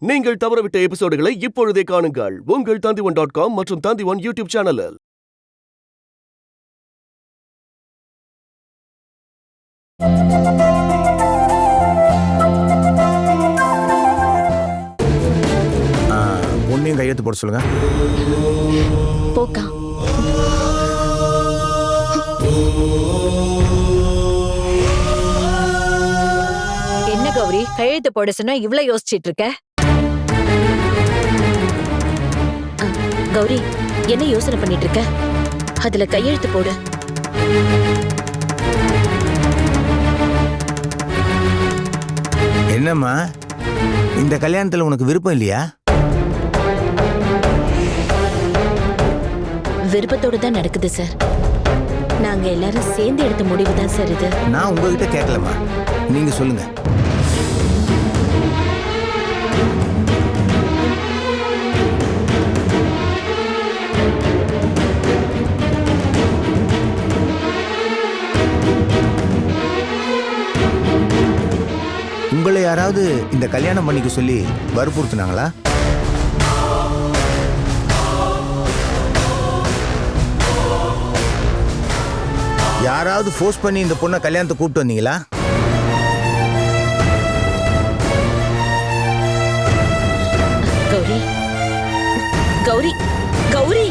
நீங்கள் தவறவிட்ட எபிசோடுகளை இப்பொழுதே காணுங்கள் உங்கள் Tandivan.com மற்றும் Tandivan யூடியூப் சேனலில். பொண்ணையும் கையெழுத்து போட சொல்லுங்க. போக்கா. என்ன கௌரி, கையெழுத்து போட சொன்னா இவ்ளோ யோசிச்சிட்டு இருக்க? கௌரி, என்ன யோசனை பண்ணிட்டு இருக்க? அதுல கையெழுத்து போடு. என்னம்மா, இந்த கல்யாணத்துல உனக்கு விருப்பம் இல்லையா? விருப்பத்தோடு தான் நடக்குது சார். நாங்க எல்லாரும் சேர்ந்து எடுத்த முடிவு தான் சார் இது. நான் உங்ககிட்ட கேட்கலம்மா, நீங்க சொல்லுங்க. உங்களை யாராவது இந்த கல்யாணம் பண்ணிக்க சொல்லி வற்புறுத்தினாங்களா? யாராவது ஃபோர்ஸ் பண்ணி இந்த பொண்ணை கல்யாணத்தை கூப்பிட்டு வந்தீங்களா? கௌரி, கௌரி, கௌரி.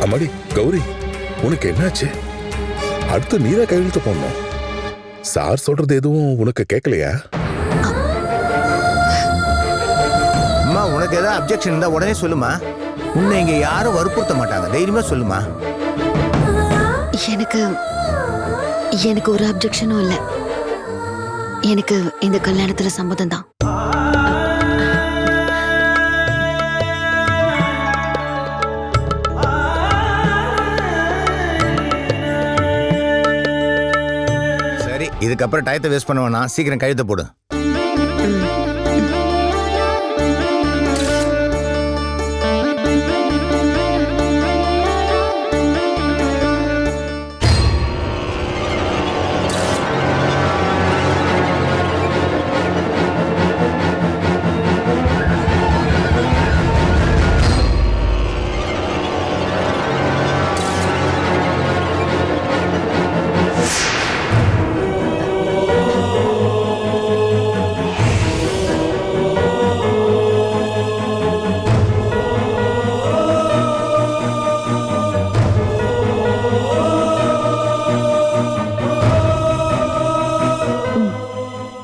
அம்மாடி கௌரி, உனக்கு என்னாச்சு? அடுத்து நீதான் கையெழுத்து போடணும். சார் சொல்றது எதுவும் உனக்கு கேட்கலையா? அம்மா, உனக்கு ஏதாவது அப்ஜெக்ஷன் இருந்தா உடனே சொல்லுமா. உன்னை இங்க யாரும் வற்புறுத்த மாட்டாங்க, தைரியமா சொல்லுமா. எனக்கு ஒரு அப்ஜெக்ஷனும் இல்லை. எனக்கு இந்த கல்யாணத்துல சம்மதம் தான். சரி, இதுக்கப்புறம் டயத்தை வேஸ்ட் பண்ண வேணாம், சீக்கிரம் கழுத்தை போடு.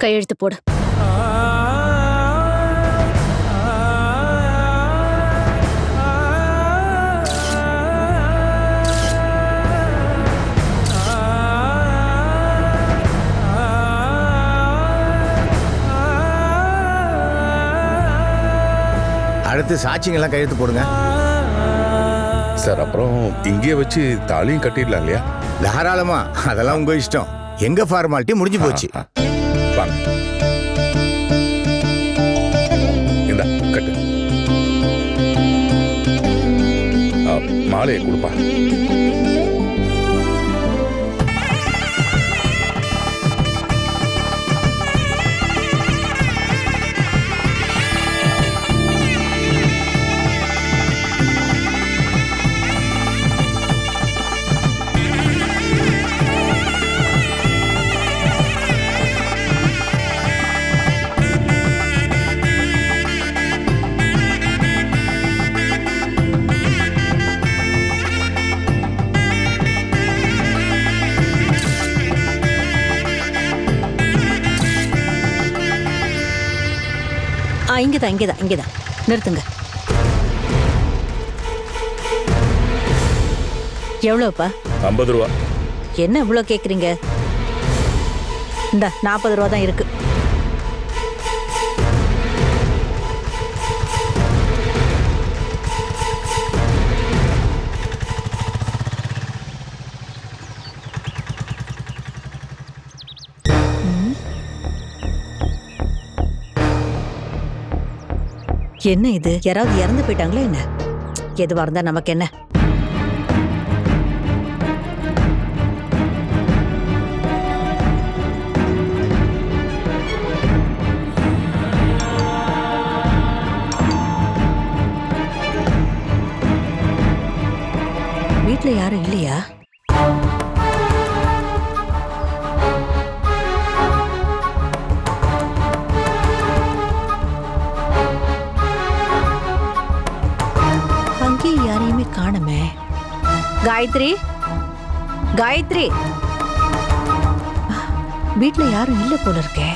கையெழுத்து போடு. அடுத்து சாட்சிங்கெல்லாம் கையெழுத்து போடுங்க. சார், அப்புறம் இங்கே வச்சு தாலியும் கட்டிடலாம் இல்லையா? தாராளமா, அதெல்லாம் உங்க இஷ்டம். எங்க ஃபார்மாலிட்டி முடிஞ்சு போச்சு. வாங்க, இந்தா கட்டு. மாலையை கொடுப்பா. இங்கதான் நிறுத்துங்க. எவ்வளவுப்பா? 50 ரூபா. என்ன இவ்வளவு கேக்குறீங்க? இந்த 40 ரூபா தான் இருக்கு. என்ன இது, யாராவது இறந்து போயிட்டாங்களா என்ன? எதுவா இருந்தா நமக்கு என்ன? காயத்ரி, காயத்ரி, வீட்ல யாரும் இல்ல போல இருக்கே.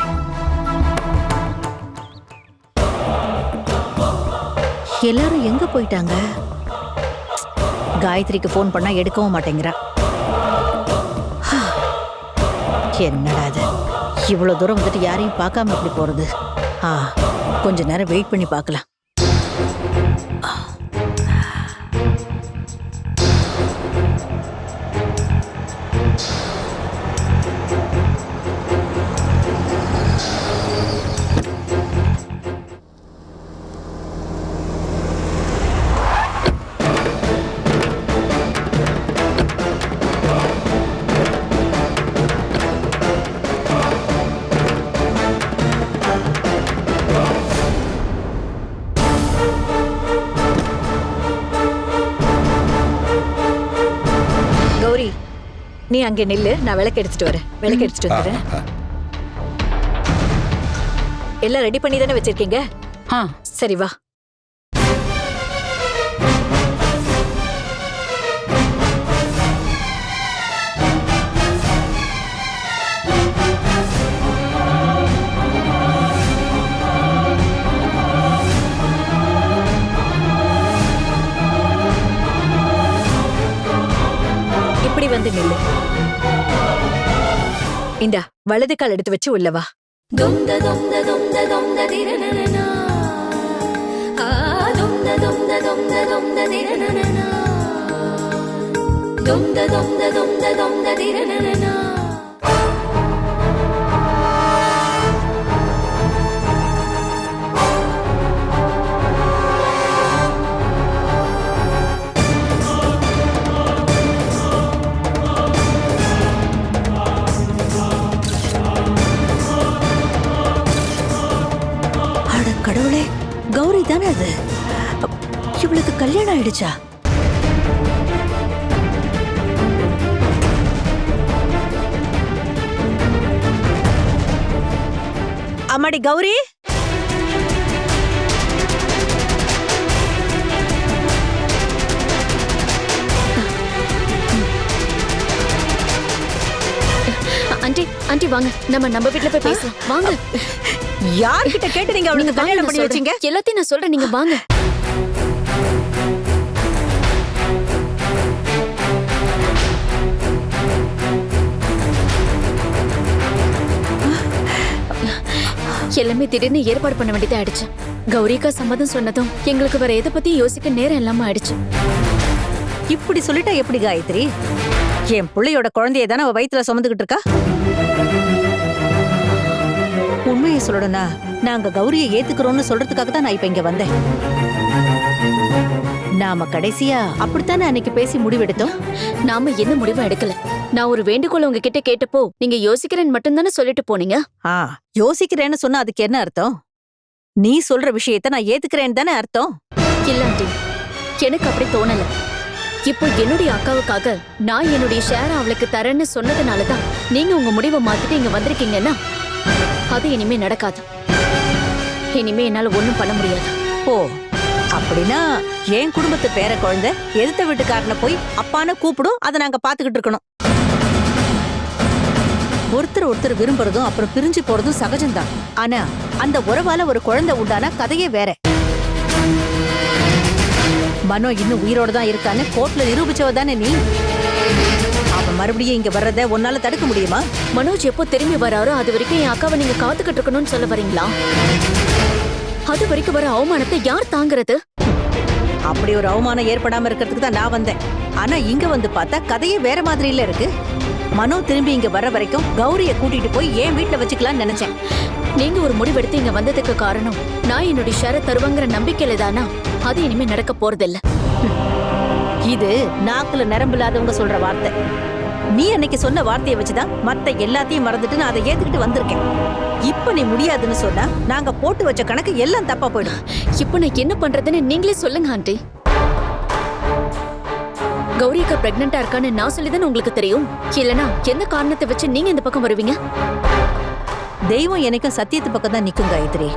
எல்லாரும் எங்க போயிட்டாங்க? காயத்ரிக்கு ஃபோன் பண்ணா எடுக்கவும் மாட்டேங்கிறா. என்னடா இது, இவ்வளவு தூரம் வந்துட்டு யாரையும் பார்க்காம எப்படி போறது? கொஞ்ச நேரம் வெயிட் பண்ணி பார்க்கலாம். கௌரி, நீ அங்கே நில்லு, நான் விளக்கு எடுத்துட்டு வரேன். விளக்கு எடுத்துட்டு வந்துடுறேன். எல்லாம் ரெடி பண்ணி தானே வச்சிருக்கீங்க? சரி வா. இப்படி வந்து நில்லு. இந்தா வலது கால் எடுத்து வச்சு உள்ள வா. கடவுளே, கௌரி தானே அது? இவளுக்கு கல்யாணம் ஆயிடுச்சா? அம்மாடி கௌரி, ஆண்டி ஆண்டி வாங்க, நம்ம வீட்ல போய் பேசலாம் வாங்க. யார்கிட்ட கேட்டு நீங்க அவளுக்கு கல்யாணம் பண்ணி வச்சீங்க? எல்லாத்தையும் நான் சொல்றேன், நீங்க வாங்க. எல்லாமே திடீர்னு ஏற்பாடு பண்ண வேண்டியதா ஆயிடுச்சு. கௌரிக்கா சம்மதம் சொன்னதும் எங்களுக்கு வேற எதை பத்தி யோசிக்க நேரம் இல்லாம ஆயிடுச்சு. இப்படி சொல்லிட்டா எப்படி காயத்ரி? என் பிள்ளையோட குழந்தைய தானே அவ வயித்துல சுமந்துகிட்டு இருக்கா. உண்மையை சொல்லணும்னா நாங்க கௌரியை ஏத்துக்கிறோம்னு சொல்றதுக்காக தான் நான் இப்ப இங்க வந்தேன். நாம கடைசியா அப்படித்தானே அன்னைக்கு பேசி முடிவெடுத்தோம். நாம எந்த முடிவும் எடுக்கல. நான் ஒரு வேண்டுகோள் உங்ககிட்ட கேட்டப்போ நீங்க யோசிக்கிறேன்னு மட்டும் தானே சொல்லிட்டு போனீங்க. யோசிக்கிறேன்னு சொன்னா அதுக்கு என்ன அர்த்தம்? நீ சொல்ற விஷயத்த நான் ஏத்துக்கிறேன்னு தானே அர்த்தம். இல்ல ஆண்டி, எனக்கு அப்படி தோணல. இப்போ என்னுடைய அக்காவுக்காக நான் என்னுடைய ஷேர் அவளுக்கு தரேன்னு சொன்னதுனாலதான் நீங்க உங்க முடிவை மாத்திட்டு இங்க வந்திருக்கீங்கன்னா அது இனிமே நடக்காது. இனிமே என்னால ஒண்ணும் பண்ண முடியாது. ஓ, அப்படின்னா என் குடும்பத்து பேர குழந்தை எதிர்த்த வீட்டுக்காரனை போய் அப்பான்னு கூப்பிடும், அதை நாங்க பாத்துக்கிட்டு இருக்கணும். ஒருத்தர் விரும்புறதும் அப்புறம் பிரிஞ்சு போறதும் சகஜம்தான். ஆனா அந்த உறவால ஒரு குழந்தை உண்டான கதையே வேற. மனோ இன்னும் உயிரோட தான் இருக்கான்னு கோர்ட்ல நிரூபிச்சவ தானே நீ. அவன் மறுபடியும் இங்க வர்றத உன்னால தடுக்க முடியுமா? மனோஜ் எப்போ திரும்பி வராரோ அது வரைக்கும் என் அக்காவை நீங்க காத்துக்கிட்டு இருக்கணும்னு சொல்ல வரீங்களா? அது வரைக்கும் வர அவமானத்தை யார் தாங்குறது? அப்படி ஒரு அவமானம் ஏற்படாம இருக்கிறதுக்கு தான் நான் வந்தேன். ஆனா இங்க வந்து பார்த்தா கதையே வேற மாதிரி இல்ல இருக்கு. மனோ திரும்பி இங்க வர வரைக்கும் கௌரிய கூட்டிட்டு போய் என் வீட்டுல வச்சுக்கலாம்னு நினைச்சேன். நீங்க ஒரு முடிவெடுத்து இங்க வந்ததுக்கு காரணம் நான் என்னுடைய ஷேரை தருவாங்கிற நம்பிக்கையில தானா? அது இனிமே நடக்க போறதில்ல. இது நாக்குல நரம்பு இல்லாதவங்க சொல்ற வார்த்தை. நீ அன்னைக்கு சொன்ன வார்த்தையை வச்சுதான் மத்த எல்லாத்தையும் மறந்துட்டு நான் அதை ஏத்துக்கிட்டு வந்திருக்கேன். இப்ப நீ முடியாதுன்னு சொன்னா நாங்க போட்டு வச்ச கணக்கு எல்லாம் தப்பா போயிடும். இப்ப நான் என்ன பண்றதுன்னு நீங்களே சொல்லுங்க ஆண்டி. கௌரிக்கா பிரெக்னண்டா இருக்கான்னு நான் சொல்லிதானே உங்களுக்கு தெரியும். இல்லனா எந்த காரணத்தை வச்சு நீங்க இந்த பக்கம் வருவீங்க? தெய்வம் எனக்கும் சத்தியத்து பக்கம் தான் நிக்கும் காயத்ரி.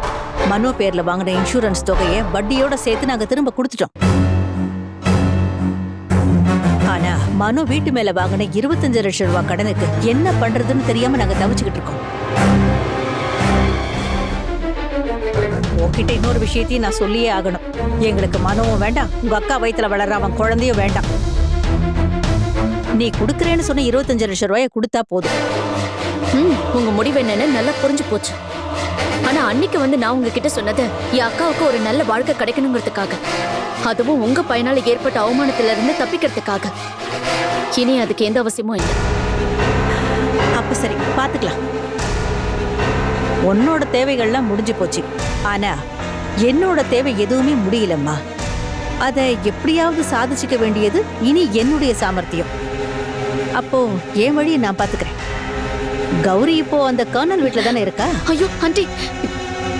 மனோ பேர்ல வாங்கின இன்சூரன்ஸ் தொகையை வட்டியோட சேர்த்து நாங்க திரும்ப கொடுத்துட்டோம். ஆனா மனு வீட்டு மேல வாங்கின 25 லட்சம் ரூபாய் கடனுக்கு என்ன பண்றதுன்னு தெரியாம நாங்க தவிச்சுக்கிட்டு இருக்கோம். உன்கிட்ட இன்னொரு விஷயத்தையும் நான் சொல்லியே ஆகணும். எங்களுக்கு மனுவும் வேண்டாம், உங்க அக்கா வயித்துல வளர்ற அவன் குழந்தையும் வேண்டாம். நீ குடுக்கறேன்னு சொன்ன 25 லட்சம் ரூபாயை கொடுத்தா போதும். உங்க முடிவு என்னன்னு நல்லா புரிஞ்சு போச்சு. ஆனா அன்னைக்கு வந்து நான் உங்ககிட்ட சொன்னது என் அக்காவுக்கு ஒரு நல்ல வாழ்க்கை கிடைக்கணுங்கிறதுக்காக, அதுவும் உங்க பையனால ஏற்பட்ட அவமானத்துல இருந்து தப்பிக்கிறதுக்காக. இனி அதுக்கு எந்த அவசியமும் இல்லை. அப்ப சரி, பாத்துக்கலாம். உன்னோட தேவைகள்லாம் முடிஞ்சு போச்சு. ஆனா என்னோட தேவை எதுவுமே முடியலம்மா. அதை எப்படியாவது சாதிச்சுக்க வேண்டியது இனி என்னுடைய சாமர்த்தியம். அப்போ என் வழியை நான் பாத்துக்கிறேன். கௌரி இப்போ அந்த கர்னல் வீட்டுல தானே இருக்கா? ஐயோ ஆண்டி,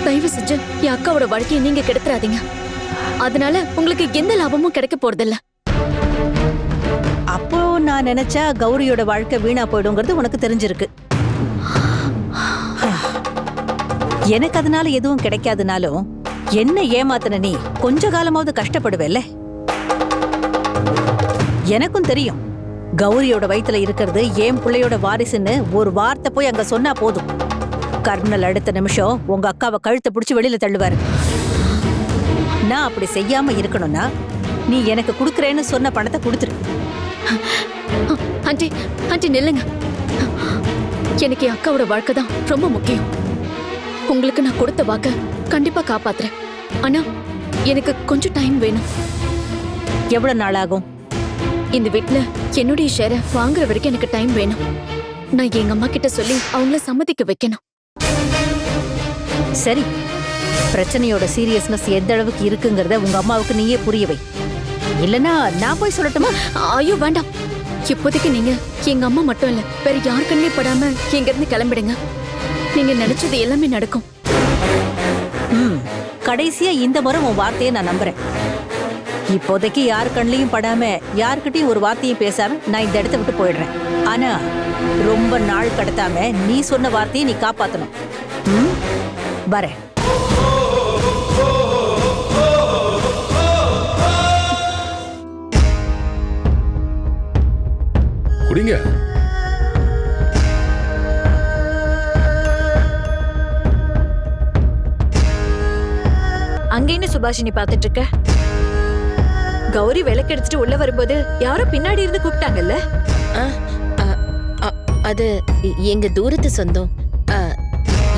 தயவு செஞ்சு என் அக்காவோட வாழ்க்கையை நீங்க கெடுத்துறாதீங்க. அதனால உங்களுக்கு எந்த லாபமும் கிடைக்க போறதில்ல. அப்போ நான் நினைச்சா கௌரியோட வாழ்க்கை வீணா போயிடுங்கிறது உனக்கு தெரிஞ்சிருக்கு. எனக்கு அதனால எதுவும் கிடைக்காதுனாலும் என்ன ஏமாத்தின நீ கொஞ்ச காலமாவது கஷ்டப்படுவேல்ல? எனக்கும் தெரியும் கௌரியோட வயித்துல இருக்கிறது என் பிள்ளையோட வாரிசுன்னு ஒரு வார்த்தை போய் அங்க சொன்னா போதும், கர்னல் அடுத்த நிமிஷம் உங்க அக்காவை கழுத்தை பிடிச்சு வெளியில தள்ளுவாரு. நான் அப்படி செய்யாம இருக்கணும்னா நீ எனக்கு குடுக்கறேன்னு சொன்ன பணத்தை கொடுத்துரு. ஆண்டி ஆண்டி நில்லுங்க. எனக்கு என் அக்காவோட வாழ்க்கை தான் ரொம்ப முக்கியம். உங்களுக்கு நான் கொடுத்த வாக்க கண்டிப்பா காப்பாத்துறேன். ஆனா எனக்கு கொஞ்சம் டைம் வேணும். எவ்வளவு நாள் ஆகும்? இந்த வீட்ல என்னுடைய ஷேரை வாங்குற வரைக்கும் எனக்கு டைம் வேணும். நான் எங்க அம்மா கிட்ட சொல்லி அவங்கள சம்மதிக்க வைக்கணும். சரி, பிரச்சனையோட சீரியஸ்னஸ் எந்த அளவுக்கு இருக்குங்கிறத உங்க அம்மாவுக்கு நீயே புரிய வை. இல்லனா நான் போய் சொல்லட்டுமா? ஐயோ வேண்டாம். இப்போதைக்கு நீங்க எங்க அம்மா மட்டும் இல்ல, வேற யாருக்குன்னே படாம இங்க இருந்து கிளம்பிடுங்க. நீங்க நினைச்சது எல்லாமே நடக்கும். கடைசியா இந்த முறை உன் வார்த்தையை நான் நம்புறேன். இப்போதைக்கு யார் கண்ணிலையும் படாம யாருக்கிட்டையும் ஒரு வார்த்தையும் பேசாம நான் இந்த இடத்த விட்டு போயிடுறேன். ஆனா ரொம்ப நாள் கடத்தாம நீ சொன்ன வார்த்தையை நீ காப்பாத்தணும். வரேன். குடிங்க. அங்கேன்னு சுபாஷினி பாத்துட்டு இருக்க? கௌரி விளக்கு எடுத்துட்டு உள்ள வரும்போது யாரோ பின்னாடி இருந்து கூப்பிட்டாங்கல்ல? அது எங்க தூரத்து சொந்தம்.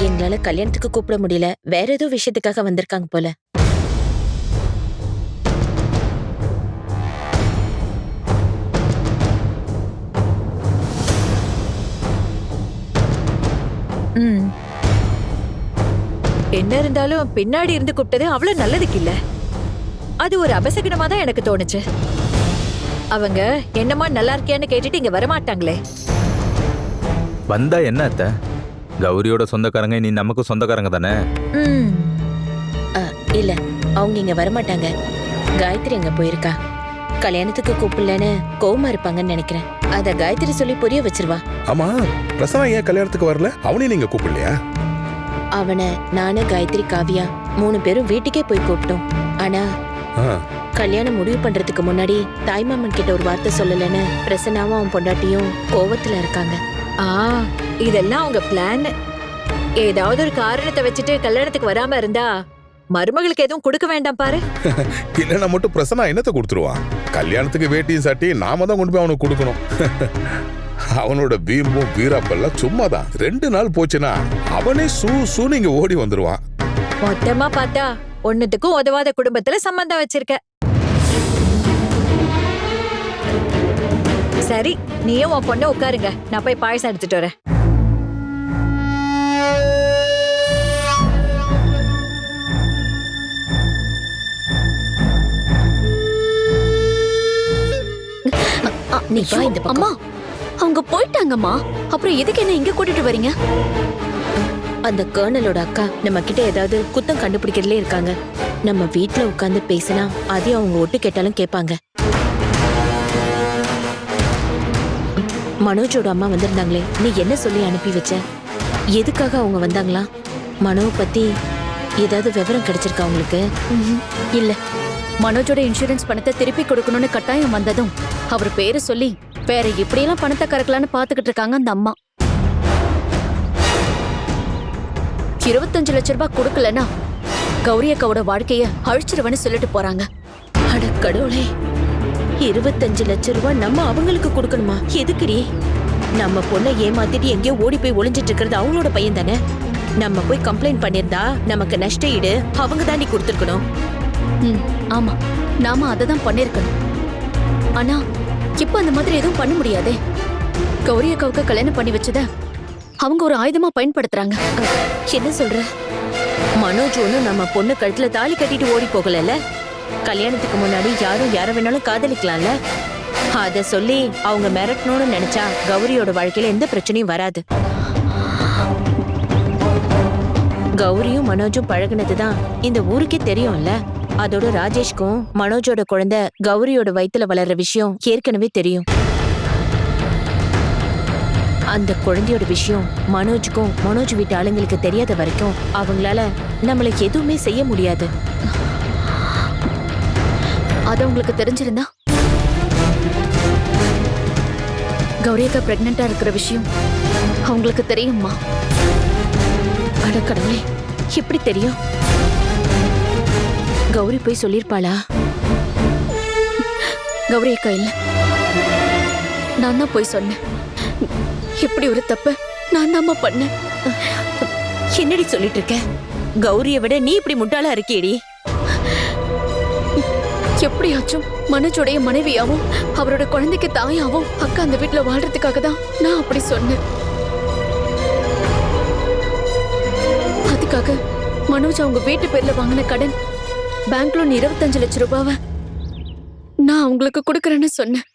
எங்களால கல்யாணத்துக்கு கூப்பிட முடியல, வேற ஏதோ விஷயத்துக்காக வந்திருக்காங்க போல. என்ன இருந்தாலும் பின்னாடி இருந்து கூப்பிட்டது அவ்வளவு நல்லதுக்கு இல்ல. அது ஒரு அபசகுனமா தான் எனக்கு தோணுச்சு. அவங்க என்னமா நல்லா இருக்கியான்னு கேட்டுட்டு இங்க வரமாட்டாங்களே. வந்தா என்ன அத்தை? கௌரியோட சொந்தக்காரங்க நீ நமக்கு சொந்தக்காரங்க தானே? இல்ல, அவங்க இங்க வரமாட்டாங்க. காயத்ரி அங்க போயிருக்கா. கல்யாணத்துக்கு கூப்பிடலன்னு கோவமா இருப்பாங்கன்னு நினைக்கிறேன். அத காயத்ரி சொல்லி புரிய வச்சிருவா. ஆமா, பிரசன்னா ஏன் கல்யாணத்துக்கு வரல? அவனையும் நீங்க கூப்பிடலையா? அவனை நானு காயத்ரி காவியா 3 பேரும் வீட்டுக்கே போய் கூப்பிட்டோம். ஆனா கல்யாணம் முடிவு பண்றதுக்கு முன்னாடி தாய்மாமன் கிட்ட ஒரு வார்த்தை சொல்லலன்னு பிரசன்னாவும் அவன் பொண்டாட்டியும் கோவத்துல இருக்காங்க. இதெல்லாம் அவங்க பிளான். ஏதாவது ஒரு காரணத்தை வச்சுட்டு கல்யாணத்துக்கு வராம இருந்தா மருமகளுக்கு எதுவும் கொடுக்க வேண்டாம் பாரு. இல்லன்னா மட்டும் பிரசன்னா என்னத்தை கொடுத்துருவான்? கல்யாணத்துக்கு வேட்டியும் சாட்டி நாம தான் கொண்டு போய் அவனுக்கு கொடுக்கணும். அவனோட வீம்பும் வீராப்பெல்லாம் சும்மாதான். 2 நாள் போச்சுன்னா அவனே சூன்னு இங்க ஓடி வந்துருவான். மொத்தமா பார்த்தா ஒண்ணுத்துக்கும் உதவாத குடும்பத்துல சம்பந்தம் வச்சிருக்க. சரி, நீயும் உன் பொண்ணு உட்காருங்க, நான் போய் பாயசம் எடுத்துட்டு வரேன். நீ வா இந்த பக்கம். அம்மா, அவங்க போயிட்டாங்கம்மா. அப்புறம் எதுக்கு என்ன இங்க கூட்டிட்டு வரீங்க? அந்த கர்னலோட அக்கா நம்ம கிட்ட ஏதாவது குத்தம் கண்டுபிடிக்கிறதுலே இருக்காங்க. நம்ம வீட்ல உட்கார்ந்து பேசினா அதையும் அவங்க ஒட்டு கேட்டாலும் கேட்பாங்க. மனோஜோட அம்மா வந்திருந்தாங்களே, நீ என்ன சொல்லி அனுப்பி வச்ச? எதுக்காக அவங்க வந்தாங்களா? மனோவை பத்தி ஏதாவது விவரம் கிடைச்சிருக்கா உங்களுக்கு? இல்ல, மனோஜோட இன்சூரன்ஸ் பணத்தை திருப்பி கொடுக்கணும்னு கட்டாயம் வந்ததும் அவர் பேரை சொல்லி வேற எப்படியெல்லாம் பணத்தை கறக்கலான்னு பாத்துக்கிட்டு இருக்காங்க அந்த அம்மா. 25 லட்சம் ரூபாய் கொடுக்கலன்னா கௌரி அக்காவோட வாழ்க்கைய அழிச்சிருவன்னு சொல்லிட்டு போறாங்க. அட கடவுளே, 25 லட்சம் ரூபாய் நம்ம அவங்களுக்கு கொடுக்கணுமா? எதுக்குடி? நம்ம பொண்ணை ஏமாத்திட்டு எங்கேயோ ஓடி போய் ஒளிஞ்சிட்டு இருக்கிறது அவங்களோட பையன் தானே. நம்ம போய் கம்ப்ளைண்ட் பண்ணிருந்தா நமக்கு நஷ்ட ஈடு அவங்க தாண்டி கொடுத்துருக்கணும். ஆமா, நாம அதை தான் பண்ணிருக்கணும். ஆனா இப்ப அந்த மாதிரி எதுவும் பண்ண முடியாதே. கௌரி அக்காவுக்கு கல்யாணம் பண்ணி வச்சத அவங்க ஒரு ஆயுதமா பயன்படுத்துறாங்க. என்ன சொல்ற? மனோஜ் ஒன்னும் நம்ம பொண்ணு கழுத்துல தாலி கட்டிட்டு ஓடி போகல. கல்யாணத்துக்கு முன்னாடி யாரும் யார வேணாலும் காதலிக்கலாம்ல. அத சொல்லி அவங்க மிரட்டணும்னு நினைச்சா கௌரியோட வாழ்க்கையில எந்த பிரச்சனையும் வராது. கௌரியும் மனோஜும் பழகுனதுதான் இந்த ஊருக்கே தெரியும்ல. அதோட ராஜேஷ்க்கும் மனோஜோட குழந்தை கௌரியோட வயித்துல வளர்ற விஷயம் ஏற்கனவே தெரியும். அந்த குழந்தையோட விஷயம் மனோஜுக்கும் மனோஜ் வீட்டு ஆளுங்களுக்கு தெரியாத வரைக்கும் அவங்களால நம்மளுக்கு எதுவுமே செய்ய முடியாது. அது உங்களுக்கு தெரிஞ்சிருந்தா கௌரி அக்கா பிரெக்னெண்டா இருக்கிற விஷயம் அவங்களுக்கு தெரியுமா? அட கடவுளே, எப்படி தெரியும்? கௌரி போய் சொல்லிருப்பாளா? கௌரி அக்கா இல்ல, நான் தான் போய் சொன்னேன். இப்படி ஒரு தப்ப நான் தாம்மா பண்ணேன். என்னடி சொல்லிட்டு இருக்க? கௌரிய விட நீ இப்படி முட்டாளா இருக்கேடி. எப்படியாச்சும் மனோஜோடைய மனைவியாவும் அவரோட குழந்தைக்கு தாயாவும் அக்கா அந்த வீட்டுல வாழ்றதுக்காக தான் நான் அப்படி சொன்னேன். அதுக்காக மனோஜ் அவங்க வீட்டு பேர்ல வாங்கின கடன் பேங்க் லோன் 25 லட்சம் ரூபாவை நான் அவங்களுக்கு கொடுக்கறேன்னு சொன்னேன்.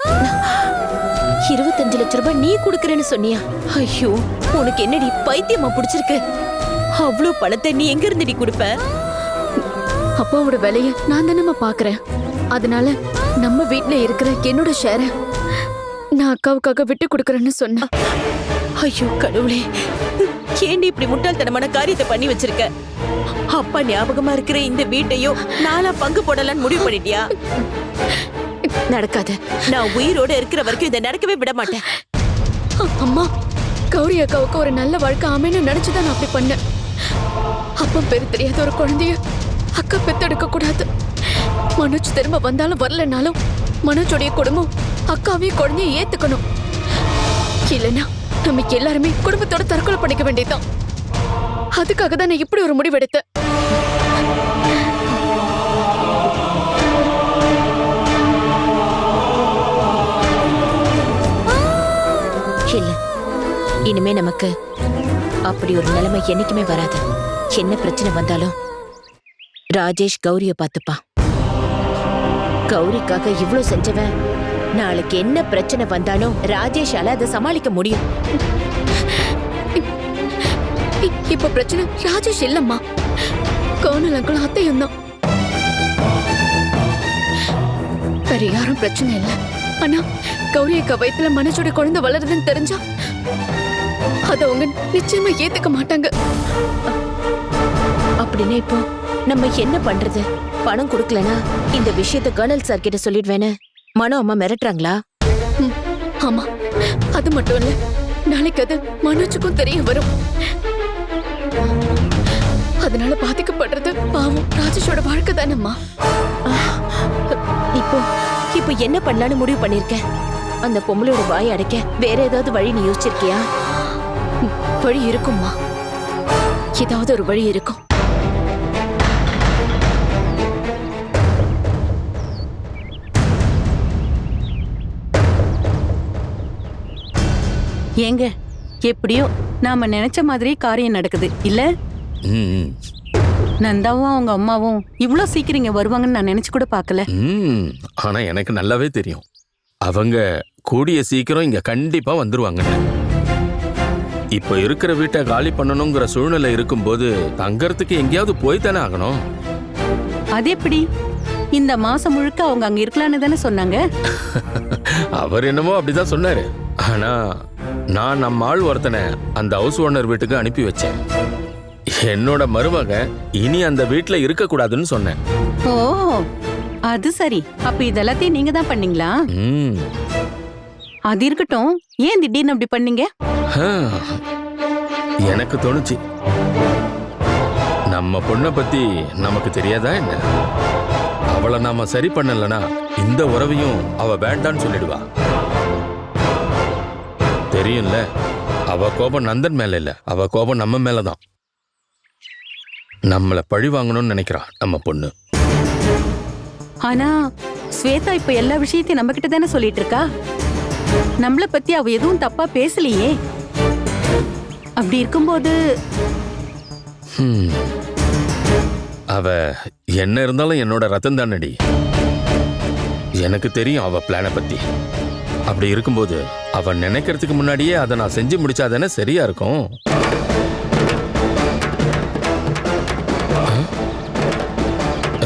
25 லட்சம் ரூபாய் நீ குடுக்கறேன்னு சொன்னியா? ஐயோ, உனக்கு என்னடி பைத்தியமா புடிச்சிருக்கு? அவ்வளவு பணத்தை நீ எங்க இருந்துடி கொடுப்ப? அப்பாவோட வேலைய நான் தானே பாக்குறேன். அதனால நம்ம வீட்ல இருக்கிற என்னோட ஷேர நான் அக்காவுக்காக விட்டு கொடுக்கறேன்னு சொன்னேன். ஐயோ கடவுளே, ஏண்டி இப்படி முட்டாள்தனமான காரியத்தை பண்ணி வச்சிருக்க? அப்பா ஞாபகமா இருக்கிற இந்த வீட்டையும் நானா பங்கு போடலான்னு முடிவு பண்ணிட்டியா? நடக்காது. நான் உயிரோட இருக்கிற வரைக்கும் இதை நடக்கவே விட மாட்டேன். அம்மா, கௌரி அக்காவுக்கு ஒரு நல்ல வாழ்க்கை அமைன்னு நினைச்சுதான் நான் அப்படி பண்ணேன். அப்பா பேரு தெரியாத ஒரு குழந்தைய அக்கா பெத்தெடுக்க கூடாது. மனோஜ் திரும்ப வந்தாலும் வரலனாலும் மனோஜோடைய குடும்பம் அக்காவே குழந்தைய ஏத்துக்கணும். இல்லைன்னா நமக்கு எல்லாருமே குடும்பத்தோட தற்கொலை பண்ணிக்க வேண்டியதுதான். அதுக்காக தான் நான் இப்படி ஒரு முடிவெடுத்தேன். இல்ல, இனிமே நமக்கு அப்படி ஒரு நிலைமை என்னைக்குமே வராது. என்ன பிரச்சனை வந்தாலும் ராஜேஷ் கௌரிய பாத்துப்பா. கௌரிக்காக இவ்ளோ செஞ்சவன் நாளைக்கு என்ன பிரச்சனை வந்தாலும் ராஜேஷால அதை சமாளிக்க முடியும். இப்ப பிரச்சனை ராஜேஷ் இல்லம்மா, கர்னல் அங்கிள் அத்தையும் தான். வேற யாரும் பிரச்சனை இல்ல. ஆனா கௌரி அக்கா வயித்துல மனசோட குழந்தை வளருதுன்னு தெரிஞ்சா அத அவங்க நிச்சயமா ஏத்துக்க மாட்டாங்க. அப்படின்னு இப்போ நம்ம என்ன பண்றது? பணம் கொடுக்கலனா இந்த விஷயத்தை கர்னல் சார் கிட்ட சொல்லிடுவேன்னு மனோ அம்மா மிரட்டுறாங்களா? ஆமா, அது மட்டும் இல்ல, நாளைக்கு அது மனோஜுக்கும் தெரிய வரும். அதனால பாதிக்கப்படுறது பாவம் ராஜேஷோட வாழ்க்கை தானம்மா. இப்போ என்ன பண்ணலான்னு முடிவு பண்ணிருக்க? அந்த பொம்பளோட வாயை அடைக்க வேற ஏதாவது வழி நீ யோசிச்சிருக்கியா? வழி இருக்கும்மா, ஏதாவது ஒரு வழி இருக்கும். ஏங்க, எப்படியோ நாம நினைச்ச மாதிரி காரியம் நடக்குது இல்ல? நந்தாவும் அவங்க அம்மாவும் இவ்ளோ சீக்கிரம் இங்க வருவாங்கன்னு நான் நினைச்சு கூட பார்க்கல. ஆனா எனக்கு நல்லாவே தெரியும், அவங்க கூடிய சீக்கிரம் இங்க கண்டிப்பா வந்துருவாங்க. இப்ப இருக்கிற வீட்டை காலி பண்ணணுங்கிற சூழ்நிலை இருக்கும்போது தங்கறதுக்கு எங்கேயாவது போய் தானே ஆகணும். அது எப்படி? இந்த மாசம் முழுக்க அவங்க அங்க இருக்கலான்னு தானே சொன்னாங்க. அவர் என்னமோ அப்படிதான் சொன்னாரு. ஆனா நான் நம்ம ஆள் ஒருத்தனை அந்த ஹவுஸ் ஓனர் வீட்டுக்கு அனுப்பி வச்சேன். என்னோட மருமக இனி அந்த வீட்டுல இருக்க கூடாதுன்னு சொன்னேன். ஓ, அது சரி. அப்ப இதெல்லாத்தையும் நீங்க தான் பண்ணீங்களா? ம். அது இருக்கட்டும், ஏன் திடீர்னு அப்படி பண்ணீங்க? எனக்கு தோணுச்சு, நம்ம பொண்ணை பத்தி நமக்கு தெரியாதா என்ன? அவளை நாம சரி பண்ணலனா இந்த உறவையும் அவ வேண்டான்னு சொல்லிடுவா. தெரியும்ல, அவ கோபம் நந்தன் மேல இல்ல, அவ கோபம் நம்ம மேலதான். நம்மள பழி வாங்கணும்னு நினைக்கிறா நம்ம பொண்ணு. ஆனா ஸ்வேதா இப்ப எல்லா விஷயத்தையும் நம்ம கிட்ட தானே சொல்லிட்டு இருக்கா. நம்மள பத்தி அவ எதுவும் தப்பா பேசலையே. அப்படி இருக்கும்போது அவ என்ன இருந்தாலும் என்னோட ரத்தம் தானடி. எனக்கு தெரியும் அவ பிளானை பத்தி. அப்படி இருக்கும்போது அவ நினைக்கிறதுக்கு முன்னாடியே அதை நான் செஞ்சு முடிச்சாதானே சரியா இருக்கும்.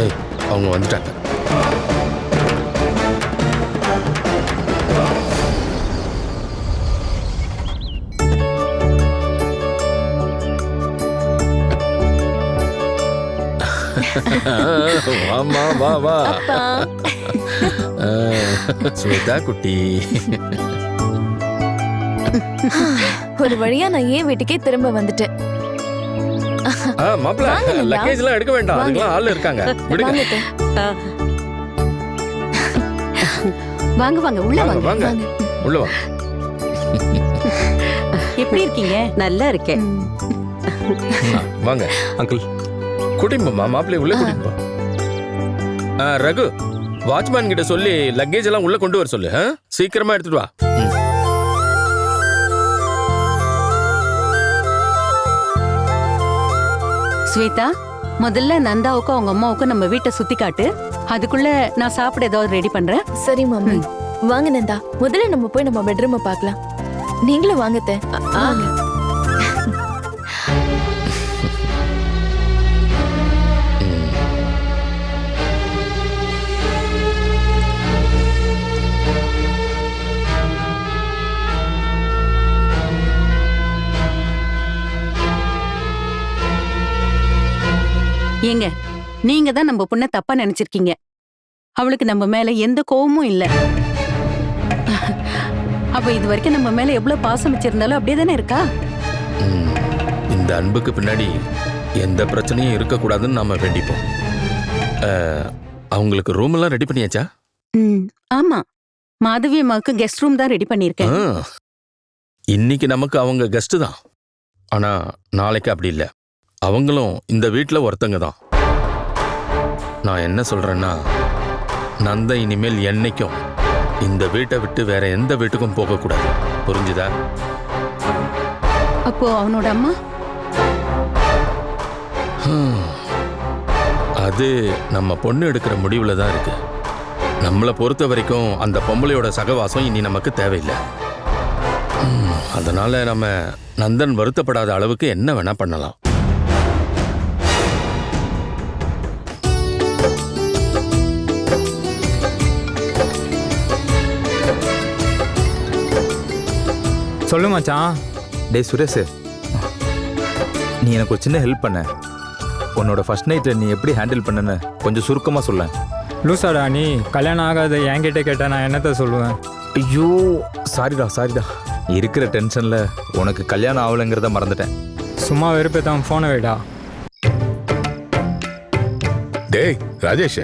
ஏய், அவங்க வந்துட்டாங்க. வாமா வா வா. ஸ்வேதா குட்டி, ஒரு வழியா நான் ஏன் வீட்டுக்கே திரும்ப வந்துட்டேன். மாப்பிள்ள லக்கேஜ் எல்லாம் எடுக்க வேண்டாம், அதுக்கெல்லாம் ஆள் இருக்காங்க. விடுங்க. வாங்க வாங்க உள்ள வாங்க. வாங்க உள்ள வாங்க. எப்படி இருக்கீங்க? நல்லா இருக்கேன். வாங்க அங்கிள், கூட்டிப்போமா மாப்பிள்ளை உள்ள கூட்டிப்போ. ரகு, வாட்ச்மேன் கிட்ட சொல்லி லக்கேஜ் எல்லாம் உள்ள கொண்டு வர சொல்லு. சீக்கிரமா எடுத்துட்டு வா. ஸ்வேதா, முதல்ல நந்தாவுக்கும் அவங்க அம்மாவுக்கும் நம்ம வீட்டை சுத்தி காட்டு. அதுக்குள்ள நான் சாப்பிட ஏதாவது ரெடி பண்றேன். சரி மாமா. வாங்க நந்தா, முதல்ல நம்ம போய் நம்ம பெட்ரூமை பார்க்கலாம். நீங்களும் வாங்க அத்தை. வாங்க. ஏங்க, நீங்க தான் நம்ம பொண்ணை தப்பா நினைச்சிருக்கீங்க. அவளுக்கு நம்ம மேல எந்த கோவமும் இல்ல. அவ இது வரைக்கும் நம்ம மேல எவ்வளவு பாசம் வச்சிருந்தாலும் அப்படியே தானே இருக்கா. இந்த அன்புக்கு பின்னாடி எந்த பிரச்சனையும் இருக்கக்கூடாதுன்னு நாம வேண்டிப்போம். அவங்களுக்கு ரூம் எல்லாம் ரெடி பண்ணியாச்சா? ஆமா, மாதவி அம்மாவுக்கு கெஸ்ட் ரூம் தான் ரெடி பண்ணிருக்கேன். இன்னைக்கு நமக்கு அவங்க கெஸ்ட் தான். ஆனா நாளைக்கு அப்படி இல்லை, அவங்களும் இந்த வீட்டில் ஒருத்தங்க தான். நான் என்ன சொல்றேன்னா, நந்த இனிமேல் என்னைக்கும் இந்த வீட்டை விட்டு வேற எந்த வீட்டுக்கும் போகக்கூடாது. புரிஞ்சுதா? அப்போ அவனோட அம்மா? அது நம்ம பொண்ணு எடுக்கிற முடிவுல தான் இருக்கு. நம்மளை பொறுத்த வரைக்கும் அந்த பொம்பளையோட சகவாசம் இனி நமக்கு தேவையில்லை. அதனால நம்ம நந்தன் வருத்தப்படாத அளவுக்கு என்ன வேணா பண்ணலாம். சொல்லு மச்சான். டேய் சுரேஷ், நீ எனக்கு ஒரு சின்ன ஹெல்ப் பண்ண. உன்னோட ஃபர்ஸ்ட் நைட்டை நீ எப்படி ஹேண்டில் பண்ணன்னு கொஞ்சம் சுருக்கமாக சொல்ல. லூசாடா நீ? கல்யாணம் ஆகாத என்கிட்ட கேட்டால் நான் என்னத்த சொல்லுவேன்? ஐயோ சாரிடா. இருக்கிற டென்ஷனில் உனக்கு கல்யாணம் ஆகலைங்கிறத மறந்துட்டேன். சும்மா வெறுப்பேத்தான், ஃபோனை வைடா. டேய் ராஜேஷ்,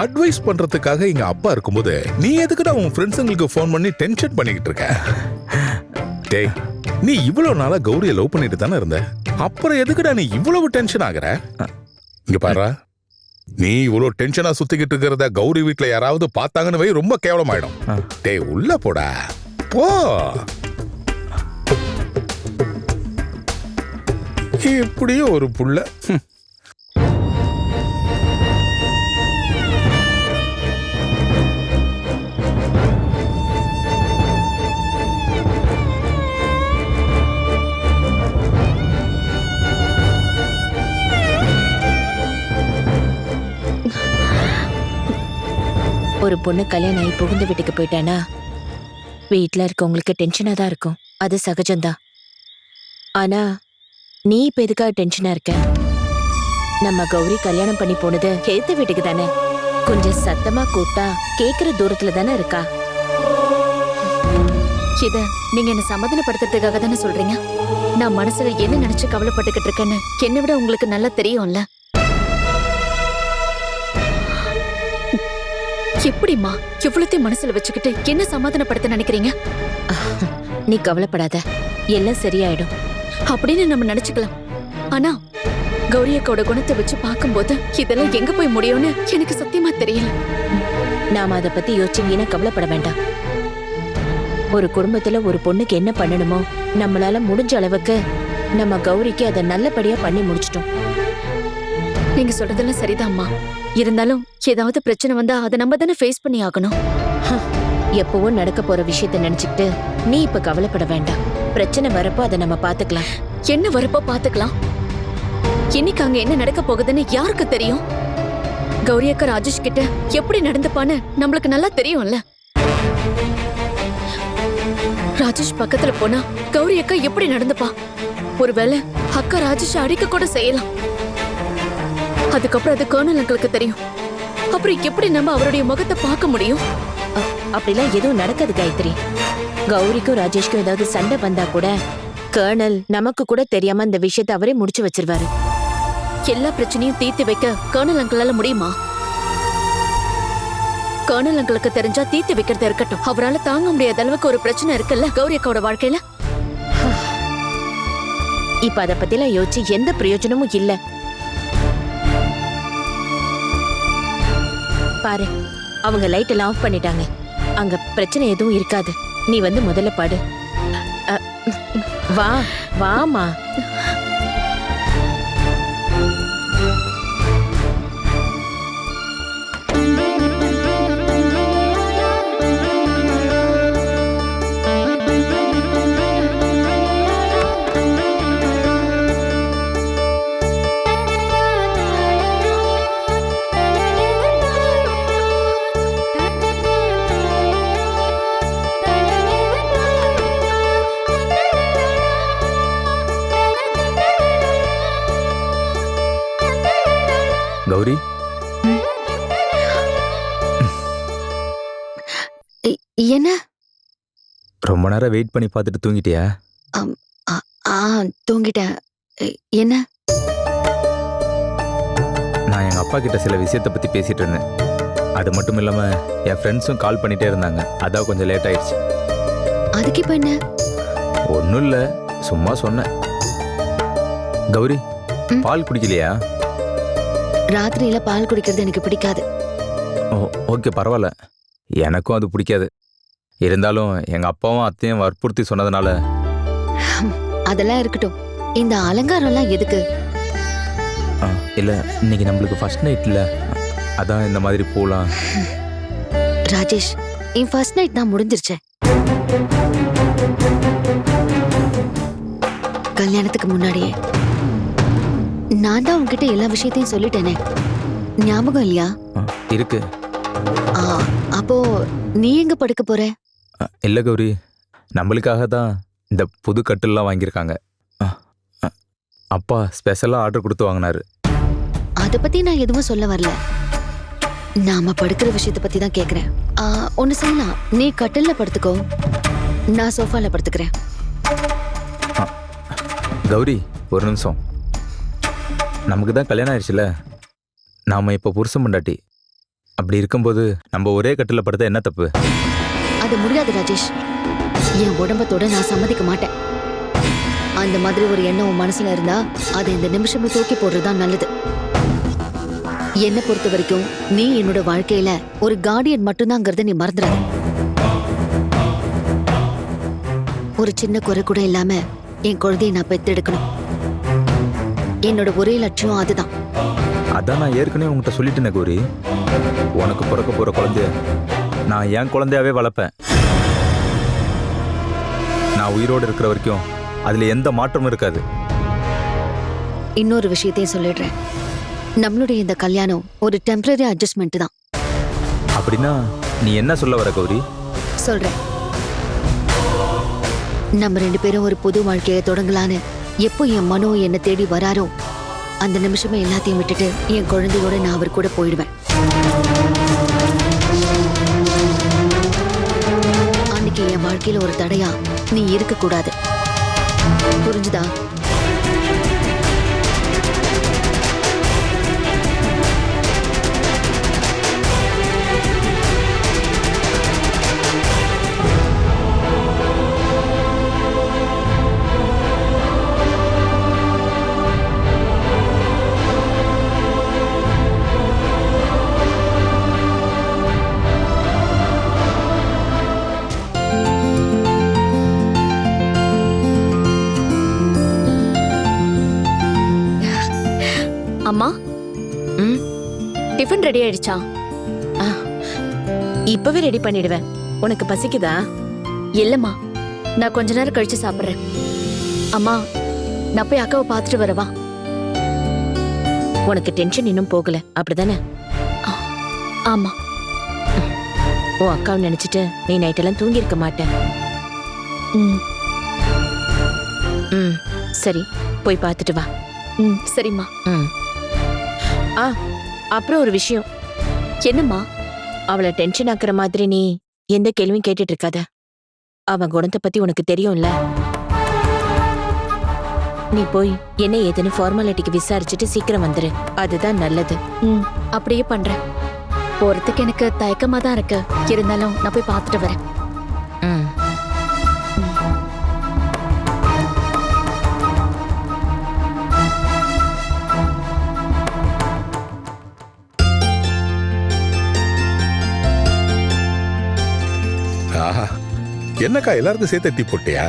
அட்வைஸ் பண்றதுக்காக எங்க அப்பா இருக்கும்போது நீ எதுக்குடா உன் ஃப்ரெண்ட்ஸுங்களுக்கு ஃபோன் பண்ணி டென்ஷன் பண்ணிக்கிட்டு இருக்க? டேய், நீ இவ்வளவு நாளா கௌரிய லவ் பண்ணிட்டு தானே இருந்த, அப்புறம் எதுக்குடா நீ இவ்வளவு டென்ஷன் ஆகுற? இங்க பாரு, நீ இவ்வளவு டென்ஷனா சுத்திக்கிட்டு இருக்கிறத கௌரி வீட்டுல யாராவது பார்த்தாங்கன்னு வை, ரொம்ப கேவலமாயிடும். டேய் உள்ள போடா, போ. இப்படியும் ஒரு புள்ள. ஒரு பொண்ணு கல்யாணம் ஆகி புகுந்த வீட்டுக்கு போயிட்டானா வீட்டுல இருக்கவங்களுக்கு டென்ஷனா தான் இருக்கும். அது சகஜம்தான். ஆனா நீ இப்ப எதுக்காக டென்ஷனா இருக்க? நம்ம கௌரி கல்யாணம் பண்ணி போனது ஹேத்து வீட்டுக்கு தானே. கொஞ்சம் சத்தமா கூப்பிட்டா கேக்குற தூரத்துல தானே இருக்கா. இத நீங்க என்ன சமாதானப்படுத்துறதுக்காக தானே சொல்றீங்க? நான் மனசுல என்ன நினைச்சு கவலைப்பட்டுக்கிட்டு இருக்கேன்னு என்னை விட உங்களுக்கு நல்லா தெரியும்ல. எப்படிம்மா இவ்வளத்தையும் மனசுல வச்சுக்கிட்டு என்ன சமாதானப்படுத்த நினைக்கிறீங்க? நீ கவலைப்படாத, எல்லாம் சரியாயிடும் அப்படின்னு நம்ம நினைச்சுக்கலாம். ஆனா கௌரி அக்காவோட குணத்தை வச்சு பார்க்கும்போது இதெல்லாம் எங்க போய் முடியும்னு எனக்கு சத்தியமா தெரியல. நாம அதை பத்தி யோசிச்சீங்கன்னா கவலைப்பட வேண்டாம். ஒரு குடும்பத்துல ஒரு பொண்ணுக்கு என்ன பண்ணணுமோ நம்மளால முடிஞ்ச அளவுக்கு நம்ம கௌரிக்கு அதை நல்லபடியா பண்ணி முடிச்சிட்டோம். நீங்க சொல்றதெல்லாம் சரிதான் அம்மா. இருந்தாலும் ஏதாவது பிரச்சனை வந்தா அதை நம்ம தானே ஃபேஸ் பண்ணி ஆகணும். எப்பவும் நடக்க போற விஷயத்த நினைச்சுக்கிட்டு நீ இப்ப கவலைப்பட வேண்டாம். பிரச்சனை வரப்போ அதை நம்ம பாத்துக்கலாம். என்ன வரப்போ பாத்துக்கலாம். இன்னைக்கு அங்க என்ன நடக்க போகுதுன்னு யாருக்கு தெரியும்? கௌரி அக்கா ராஜேஷ் கிட்ட எப்படி நடந்துப்பான்னு நம்மளுக்கு நல்லா தெரியும்ல. ராஜேஷ் பக்கத்துல போனா கௌரி அக்கா எப்படி நடந்துப்பா? ஒருவேளை அக்கா ராஜேஷ் அடிக்க கூட செய்யலாம். அதுக்கப்புறம் அது கர்னல் அங்கிளுக்கு தெரியும். அப்புறம் எப்படி நம்ம அவருடைய முகத்தை பார்க்க முடியும்? அப்படிலாம் எதுவும் நடக்காது காயத்ரி. கௌரிக்கும் ராஜேஷ்க்கும் ஏதாவது சண்டை வந்தா கூட கர்னல் நமக்கு கூட தெரியாம இந்த விஷயத்தை அவரே முடிச்சு வச்சிருவாரு. எல்லா பிரச்சனையும் தீர்த்து வைக்க கர்னல் அங்கிளால முடியுமா? கர்னல் அங்கிளுக்கு தெரிஞ்சா தீர்த்து வைக்கிறது இருக்கட்டும், அவரால தாங்க முடியாத அளவுக்கு ஒரு பிரச்சனை இருக்குல்ல கௌரி அக்காவோட வாழ்க்கையில. இப்ப அத பத்திலாம் யோசிச்சு எந்த பிரயோஜனமும் இல்ல. பாரு, அவங்க லைட் எல்லாம் ஆஃப் பண்ணிட்டாங்க. அங்க பிரச்சனை எதுவும் இருக்காது. நீ வந்து முதல்ல பாடு. வா வாமா. கௌரி, என்ன ரொம்ப நேரம் வெயிட் பண்ணி பார்த்துட்டு தூங்கிட்டியா? தூங்கிட்டேன். என்ன? நான் எங்க அப்பா கிட்ட சில விஷயத்தை பத்தி பேசிட்டு இருந்தேன். அது மட்டும் இல்லாம என் ஃப்ரெண்ட்ஸும் கால் பண்ணிட்டே இருந்தாங்க. அதான் கொஞ்சம் லேட் ஆயிடுச்சு. அதுக்கு இப்ப என்ன? ஒன்றும் இல்லை, சும்மா சொன்னேன். கௌரி, பால் குடிக்கலையா? ராத்திரியில பால் குடிக்கிறது எனக்கு பிடிக்காது. ஓகே, பரவாயில்ல. எனக்கும் அது பிடிக்காது. இருந்தாலும் எங்க அப்பாவும் அத்தையும் வற்புறுத்தி சொன்னதுனால. அதெல்லாம் இருக்கட்டும். இந்த அலங்காரம்லாம் எதுக்கு? இல்ல, இன்னைக்கு நம்மளுக்கு ஃபர்ஸ்ட் நைட் இல்ல, அதான் இந்த மாதிரி போலாம். ராஜேஷ், என் ஃபர்ஸ்ட் நைட் தான் முடிஞ்சிருச்சே. கல்யாணத்துக்கு முன்னாடியே நான் தான் உன்கிட்ட எல்லா விஷயத்தையும் சொல்லிட்டேனே, ஞாபகம் இல்லையா? இருக்கு. அப்போ நீ எங்க படுக்க போற? இல்ல கௌரி, நம்மளுக்காக தான் இந்த புது கட்டில்லாம் வாங்கியிருக்காங்க. அப்பா ஸ்பெஷலா ஆர்டர் கொடுத்து வாங்கினாரு. அத பத்தி நான் எதுவும் சொல்ல வரல. நாம படுக்கிற விஷயத்த பத்தி தான் கேக்குறேன். ஒன்னு சொல்லலாம், நீ கட்டில்ல படுத்துக்கோ, நான் சோஃபால படுத்துக்கிறேன். கௌரி, ஒரு நிமிஷம். நமக்கு தான் கல்யாணம் ஆயிடுச்சுல, நாம இப்ப புருஷன் பொண்டாட்டி. அப்படி இருக்கும்போது நம்ம ஒரே கட்டில படுத்தா என்ன தப்பு? அது முடியாது ராஜேஷ். என் உடம்பத்தோட நான் சம்மதிக்க மாட்டேன். அந்த மாதிரி ஒரு எண்ணம் உன் மனசுல இருந்தா அதை இந்த நிமிஷமே தூக்கி போடுறதுதான் நல்லது. என்னை பொறுத்த வரைக்கும் நீ என்னோட வாழ்க்கையில ஒரு கார்டியன் மட்டும்தாங்கிறத நீ மறந்துடாத. ஒரு சின்ன குறை கூட இல்லாம என் குழந்தையை நான் பெத்தெடுக்கணும். என்னோட ஒரே லட்சியம் அதுதான். அதான் நான் ஏற்கனவே உங்ககிட்ட சொல்லிட்டேன் கௌரி, உனக்கு பிறக்க போற குழந்தைய நான் என் குழந்தையாவே வளர்ப்பேன். நான் உயிரோடு இருக்கிற வரைக்கும் அதுல எந்த மாற்றமும் இருக்காது. இன்னொரு விஷயத்தையும் சொல்லிடுறேன். நம்மளுடைய இந்த கல்யாணம் ஒரு டெம்பரரி அட்ஜஸ்ட்மெண்ட் தான். அப்படின்னா நீ என்ன சொல்ல வர கௌரி? சொல்றேன். நம்ம 2 பேரும் ஒரு புது வாழ்க்கையை தொடங்கலான்னு எப்போ என் மனோ என்னை தேடி வராரோ அந்த நிமிஷமே எல்லாத்தையும் விட்டுட்டு என் குழந்தையோட நான் அவர் கூட போயிடுவேன். என் வாழ்க்கையில ஒரு தடையா நீ இருக்க கூடாது. புரிஞ்சுதா? அம்மா, டிஃபன் ரெடி ஆயிடுச்சா? இப்பவே ரெடி பண்ணிடுவேன். உனக்கு பசிக்குதா? இல்லம்மா, நான் கொஞ்ச நேரம் கழிச்சு சாப்பிடுறேன். அம்மா, நான் போய் அக்காவை பார்த்துட்டு வரவா? உனக்கு டென்ஷன் இன்னும் போகல அப்படிதானே? ஆமா. உன் அக்காவை நினைச்சிட்டு நீ நைட்டெல்லாம் தூங்கி இருக்க மாட்டேன். சரி, போய் பார்த்துட்டு வா. சரிம்மா. அப்புறம் ஒரு விஷயம். என்னம்மா? அவளை டென்ஷன் ஆக்குற மாதிரி நீ எந்த கேள்வியும் கேட்டுட்டு இருக்காத. அவன் குணத்தை பத்தி உனக்கு தெரியும்ல. நீ போய் என்ன ஏதுன்னு ஃபார்மாலிட்டிக்கு விசாரிச்சுட்டு சீக்கிரம் வந்துரு. அதுதான் நல்லது. அப்படியே பண்றேன். போறதுக்கு எனக்கு தயக்கமா தான் இருக்கு. இருந்தாலும் நான் போய் பார்த்துட்டு வரேன். என்னக்கா எல்லாருக்கும் சேர்த்து டீ போட்டியா?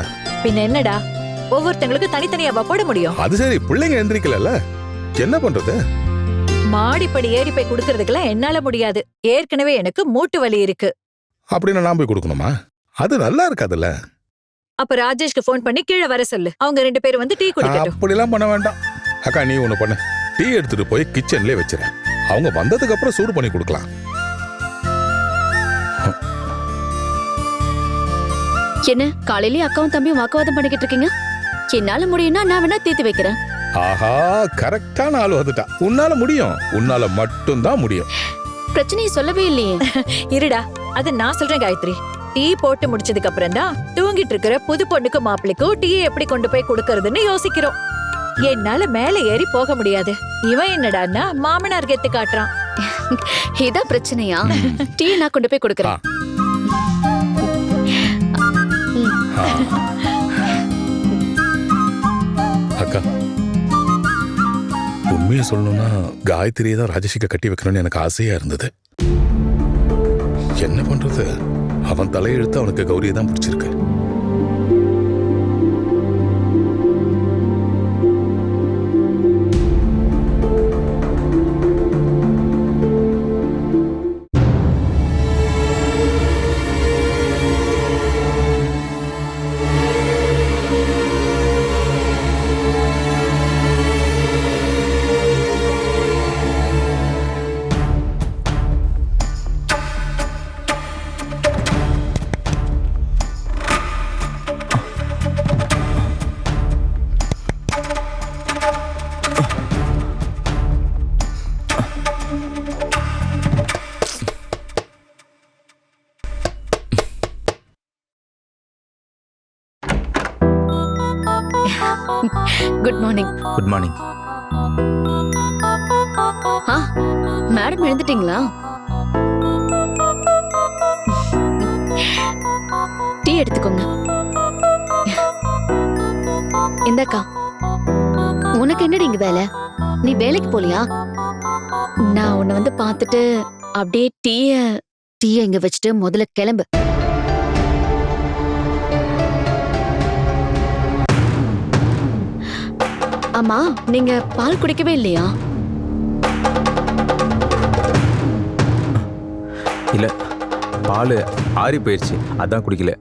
பின்ன என்னடா, ஒவ்வொருத்தங்களுக்கு தனித்தனியாவா போட முடியும்? அது சரி, பிள்ளைங்க எந்திரிக்கல, என்ன பண்றது? மாடிப்படி ஏறி போய் குடுக்கறதுக்கெல்லாம் என்னால முடியாது. ஏற்கனவே எனக்கு மூட்டு வலி இருக்கு. அப்படின்னு நான் போய் கொடுக்கணுமா? அது நல்லா இருக்காதுல்ல. அப்ப ராஜேஷ்க்கு ஃபோன் பண்ணி கீழே வர சொல்லு. அவங்க 2 பேரும் வந்து டீ குடிக்கட்டும். அப்படிலாம் பண்ண வேண்டாம் அக்கா. நீ ஒண்ணு பண்ணு, டீ எடுத்துட்டு போய் கிச்சன்லயே வச்சிரு. அவங்க வந்ததுக்கு அப்புறம் சூடு பண்ணி கொடுக்கலாம். என்ன காலையிலேயே அக்காவும் தம்பியும் வாக்குவாதம் பண்ணிக்கிட்டு இருக்கீங்க? என்னால முடியும்னா நான் வேணா தீர்த்து வைக்கிறேன். ஆஹா, கரெக்டான ஆளு வந்துட்டா. உன்னால முடியும், உன்னால மட்டும்தான் முடியும். பிரச்சனையை சொல்லவே இல்லையே. இருடா, அது நான் சொல்றேன் காயத்ரி. டீ போட்டு முடிச்சதுக்கு அப்புறம் தான் தூங்கிட்டு இருக்கிற புது பொண்ணுக்கும் மாப்பிள்ளைக்கும் டீயை எப்படி கொண்டு போய் கொடுக்கறதுன்னு யோசிக்கிறோம். என்னால மேல ஏறி போக முடியாது. இவன் என்னடான்னா மாமனார் கெத்து காட்டுறான். இதான் பிரச்சனையா? டீ நான் கொண்டு போய் கொடுக்கறேன். அக்கா, உண்மையை சொல்லணும்னா காயத்ரியை தான் ராஜேஷிக்க கட்டி வைக்கணும்னு எனக்கு ஆசையா இருந்தது. என்ன பண்றது, அவன் தலையெழுத்து அவனுக்கு கௌரியை தான் பிடிச்சிருக்கு. Good morning. Good morning. Madam எழுந்துட்டீங்களா? டீ எடுத்துக்கோங்க. இந்தக்கா, உனக்கு என்னடி இங்க வேலை? நீ வேலைக்கு போலியா? நான் உன்னை வந்து பார்த்துட்டு அப்படியே டீய இங்க வச்சுட்டு முதல்ல கிளம்பு. ஆமா, நீங்க பால் குடிக்கவே இல்லையா? இல்ல, பால் ஆறி போயிடுச்சு, அதான் குடிக்கல.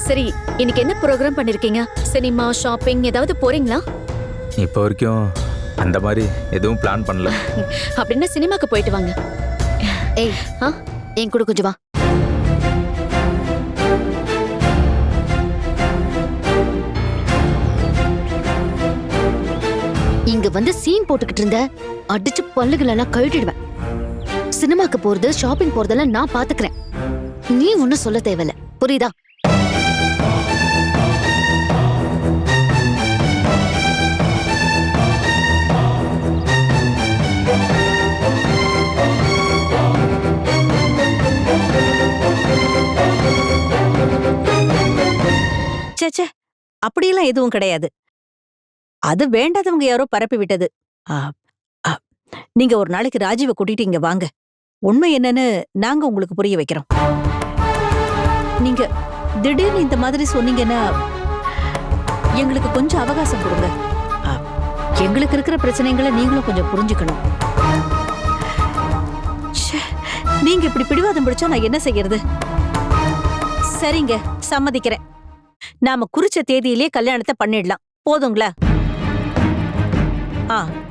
சரி, இன்னைக்கு என்ன ப்ரோக்ராம் பண்ணிருக்கீங்க? சினிமா, ஷாப்பிங் ஏதாவது போறீங்களா? இப்போ வரைக்கும் அந்த மாதிரி எதுவும் பிளான் பண்ணல. அப்படின்னா சினிமாக்கு போயிட்டு வாங்க. ஏய், என் கூட கொஞ்சம் வா. இங்க வந்து சீன் போட்டுக்கிட்டு இருந்த அடிச்சு பல்லுகளெல்லாம் கழட்டிடுவேன். சினிமாக்கு போறது ஷாப்பிங் போறதெல்லாம் நான் பாத்துக்கிறேன். நீ ஒன்னும் சொல்ல தேவையில்ல, புரியுதா? சேச்சே, அப்படியெல்லாம் எதுவும் கிடையாது. அது வேண்டாதவங்க யாரோ பரப்பி விட்டது. நீங்க ஒரு நாளைக்கு ராஜீவை கூட்டிட்டு இங்க வாங்க. உண்மை என்னன்னு நாங்க உங்களுக்கு புரிய வைக்கிறோம். நீங்க திடீர்னு இந்த மாதிரி சொன்னீங்கன்னா எங்களுக்கு கொஞ்சம் அவகாசம் கொடுங்க. எங்களுக்கு இருக்கிற பிரச்சனைகளை நீங்களும் கொஞ்சம் புரிஞ்சுக்கணும். நீங்க இப்படி பிடிவாதம் பிடிச்சா நான் என்ன செய்யறது? சரிங்க, சம்மதிக்கிறேன். நாம குறிச்ச தேதியிலே கல்யாணத்தை பண்ணிடலாம். போதுங்களா?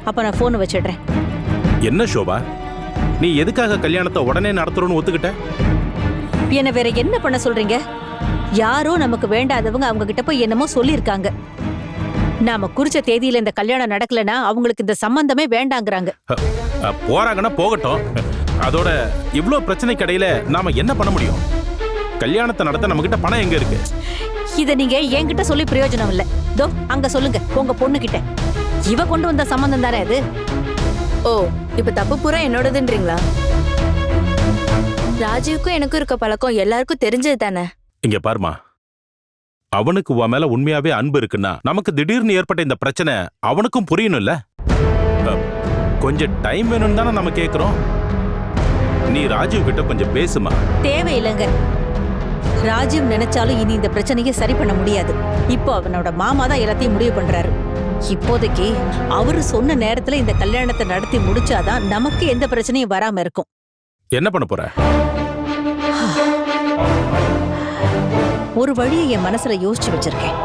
அப்ப நான் போன் வச்சிடுறேன். என்ன சோபா, நீ எதுக்காக கல்யாணத்தை உடனே நடத்துறோன்னு ஒத்துக்கிட்ட? என்ன வேற என்ன பண்ண சொல்றீங்க? யாரோ நமக்கு வேண்டாதவங்க அவங்க கிட்ட போய் என்னமோ சொல்லிருக்காங்க. நாம குறிச்ச தேதியில இந்த கல்யாணம் நடக்கலனா அவங்களுக்கு இந்த சம்பந்தமே வேண்டாங்கறாங்க. போறாங்கன்னா போகட்டும். அதோட இவ்ளோ பிரச்சனைக்கு இடையில நாம என்ன பண்ண முடியும்? கல்யாணத்தை நடத்த நம்ம கிட்ட பணம் எங்க இருக்கு? இத நீங்க என்கிட்ட சொல்லி பிரயோஜனம் இல்ல. தோ அங்க சொல்லுங்க உங்க பொண்ணு கிட்ட. இவ கொண்டு வந்த சம்பந்தம் தானே அது. ஓ, இப்ப தப்பு பூரா என்னோடதுன்றீங்களா? ராஜீவுக்கும் எனக்கும் இருக்க பழக்கம் எல்லாருக்கும் தெரிஞ்சது தானே. இங்க பாருமா, அவனுக்கு உன் மேல உண்மையாவே அன்பு இருக்குன்னா நமக்கு திடீர்னு ஏற்பட்ட இந்த பிரச்சனை அவனுக்கும் புரியணும்ல. கொஞ்சம் டைம் வேணும்னு தானே நம்ம கேக்குறோம். நீ ராஜீவ் கிட்ட கொஞ்சம் பேசுமா. தேவையில்லைங்க. ராஜீவ் நினைச்சாலும் இனி இந்த பிரச்சனையை சரி பண்ண முடியாது. இப்போ அவனோட மாமா தான் எல்லாத்தையும் முடிவு பண்றாரு. இப்போதைக்கு அவரு சொன்ன நேரத்துல இந்த கல்யாணத்தை நடத்தி முடிச்சாதான் நமக்கு எந்த பிரச்சனையும் வராம இருக்கும். என்ன பண்ண போற? ஒரு வழியை என் மனசுல யோசிச்சு வச்சிருக்கேன்.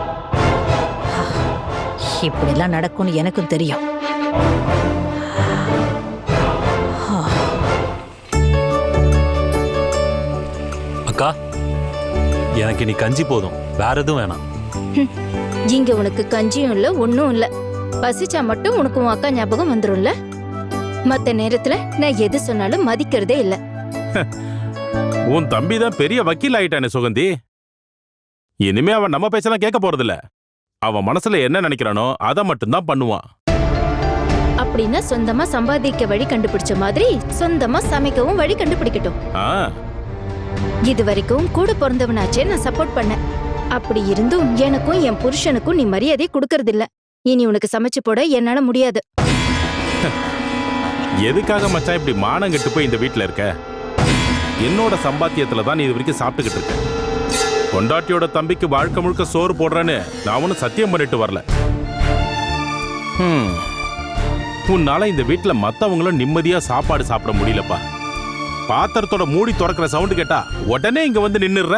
இப்படிலாம் நடக்கும்னு எனக்கும் தெரியும். அக்கா, எனக்கு நீ கஞ்சி போதும், வேற எதுவும் வேணாம். இங்க உனக்கு கஞ்சியும் இல்ல ஒன்னும் இல்ல. பசிச்சா மட்டும் உனக்கு உன் அக்கா ஞாபகம் வந்துரும்ல. மத்த நேரத்துல நான் எது சொன்னாலும் மதிக்கிறதே இல்ல. உன் தம்பி தான் பெரிய வக்கீல் ஆயிட்டானே சுகந்தி. இனிமே அவன் நம்ம பேச்செல்லாம் கேட்க போறதில்ல. அவன் மனசுல என்ன நினைக்கிறானோ அதை மட்டும்தான் பண்ணுவான். அப்படின்னா சொந்தமா சம்பாதிக்க வழி கண்டுபிடிச்ச மாதிரி சொந்தமா சமைக்கவும் வழி கண்டுபிடிக்கட்டும். இது வரைக்கும் கூட பிறந்தவனாச்சே நான் சப்போர்ட் பண்ணேன். அப்படி இருந்தும் எனக்கும் என் புருஷனுக்கும் நீ மரியாதை கொடுக்கறது இல்ல. இனி உனக்கு சமைச்சு போட என்னால முடியாது. எதுக்காக மச்சான் இப்படி மானம் கெட்டு போய் இந்த வீட்டுல இருக்க? என்னோட சம்பாத்தியத்துல தான் நீ இது வரைக்கும் சாப்பிட்டுக்கிட்டு இருக்க. கொண்டாட்டியோட தம்பிக்கு வாழ்க்கை முழுக்க சோறு போடுறேன்னு நான் ஒன்னும் சத்தியம் பண்ணிட்டு வரல. உன்னால இந்த வீட்டுல மத்தவங்களும் நிம்மதியா சாப்பாடு சாப்பிட முடியலப்பா. பாத்திரத்தோட மூடி திறக்கிற சவுண்டு கேட்டா உடனே இங்க வந்து நின்னுடுற.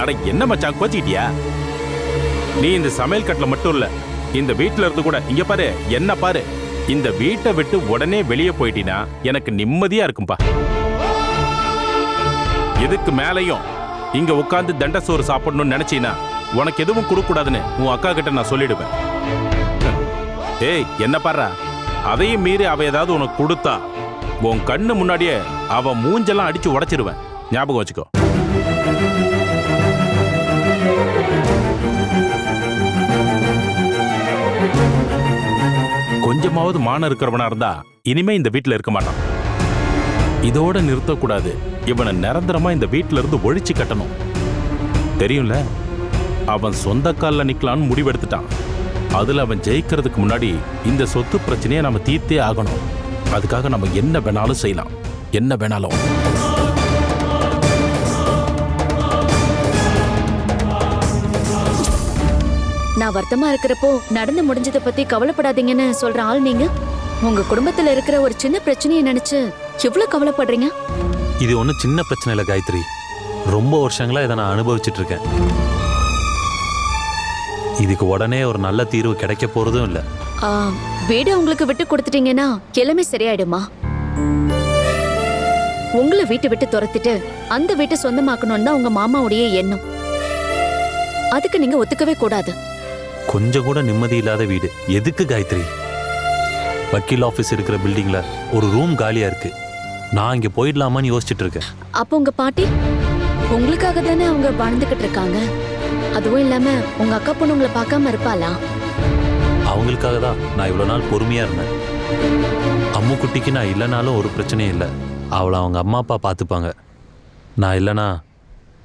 அட என்ன மச்சான் கோச்சிக்கிட்டியா? நீ இந்த சமையல் கட்டுல மட்டும் இல்ல, இந்த வீட்டுல இருந்து கூட இங்க பாரு, என்ன பாரு. இந்த வீட்டை விட்டு உடனே வெளியே போயிட்டீனா எனக்கு நிம்மதியா இருக்கும்பா. இதுக்கு மேலையும் இங்க உட்கார்ந்து தண்ட சோறு சாப்பிடணும்னு நினைச்சீனா உனக்கு எதுவும் கொடுக்க கூடாதுன்னு உன் அக்கா கிட்ட நான் சொல்லிடுவேன். ஏய் என்ன பாரு, அதையும் மீறி அவ ஏதாவது உனக்கு கொடுத்தா உன் கண்ணு முன்னாடியே அவ மூஞ்செல்லாம் அடிச்சு உடைச்சிருவேன். ஞாபகம் வச்சுக்கோ. கொஞ்சமாவது மானம் இருக்கிறவனா இருந்தா இனிமே இந்த வீட்டுல இருக்க மாட்டான். இதோட நிறுத்தக்கூடாது. இவனை நிரந்தரமா இந்த வீட்டுல இருந்து ஒழிச்சு கட்டணும். தெரியும்ல, அவன் சொந்த கால்ல நிக்கலான்னு முடிவெடுத்துட்டான். அதுல அவன் ஜெயிக்கிறதுக்கு முன்னாடி இந்த சொத்து பிரச்சனையை நாம தீர்த்தே ஆகணும். அதுக்காக நம்ம என்ன வேணாலும் செய்யலாம், என்ன வேணாலும். நான் வருத்தமா இருக்கிறப்போ நடந்து முடிஞ்சதை பத்தி கவலைப்படாதீங்கன்னு சொல்ற ஆள் நீங்க. உங்க குடும்பத்துல இருக்கிற ஒரு சின்ன பிரச்சனையை நினைச்சு எவ்வளவு கவலைப்படுறீங்க? இது ஒன்றும் சின்ன பிரச்சனை இல்லை காயத்ரி. ரொம்ப வருஷங்களா இதை நான் அனுபவிச்சுட்டு இருக்கேன். இதுக்கு உடனே ஒரு நல்ல தீர்வு கிடைக்க போறதும் இல்லை. வீடு உங்களுக்கு விட்டு கொடுத்துட்டீங்கன்னா எல்லாமே சரியாயிடுமா? உங்களை வீட்டை விட்டு துரத்திட்டு அந்த வீட்டை சொந்தமாக்கணும்னு தான் உங்க மாமாவுடைய எண்ணம். அதுக்கு நீங்க ஒத்துக்கவே கூடாது. கொஞ்சம் கூட நிம்மதி இல்லாத வீடு. எதுக்கு காயத்ரி? வக்கீல் ஆஃபீஸ் இருக்கிற பில்டிங்ல ஒரு ரூம் காலியா இருக்கு. நான் இங்க போயிடலாமான்னு யோசிச்சுட்டு இருக்கேன். அப்போ உங்க பாட்டி உங்களுக்காக தானே அவங்க வாழ்ந்துகிட்டு இருக்காங்க. அதுவும் இல்லாம உங்க அக்கா பொண்ணு உங்களை பார்க்காம இருப்பாளா? அவங்களுக்காக தான் நான் இவ்வளோ நாள் பொறுமையா இருந்தேன். அம்மு குட்டிக்கு நான் இல்லைனாலும் ஒரு பிரச்சனையும் இல்லை. அவளை அவங்க அம்மா அப்பா பார்த்துப்பாங்க. நான் இல்லைனா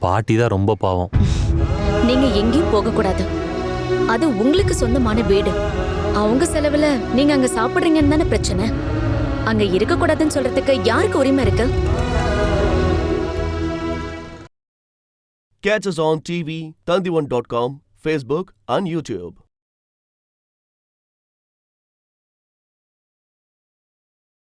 பாட்டி தான் ரொம்ப பாவம். நீங்க எங்கேயும் போக கூடாது. அது உங்களுக்கு சொந்தமான வீடு. அவங்க செலவுல நீங்க அங்க சாப்பிடுறீங்கன்னு தானே பிரச்சனை. அங்க இருக்க கூடாதுன்னு சொல்றதுக்கு யாருக்கு உரிமை இருக்கு? Catch us on TV, Tandivan.com, Facebook and YouTube.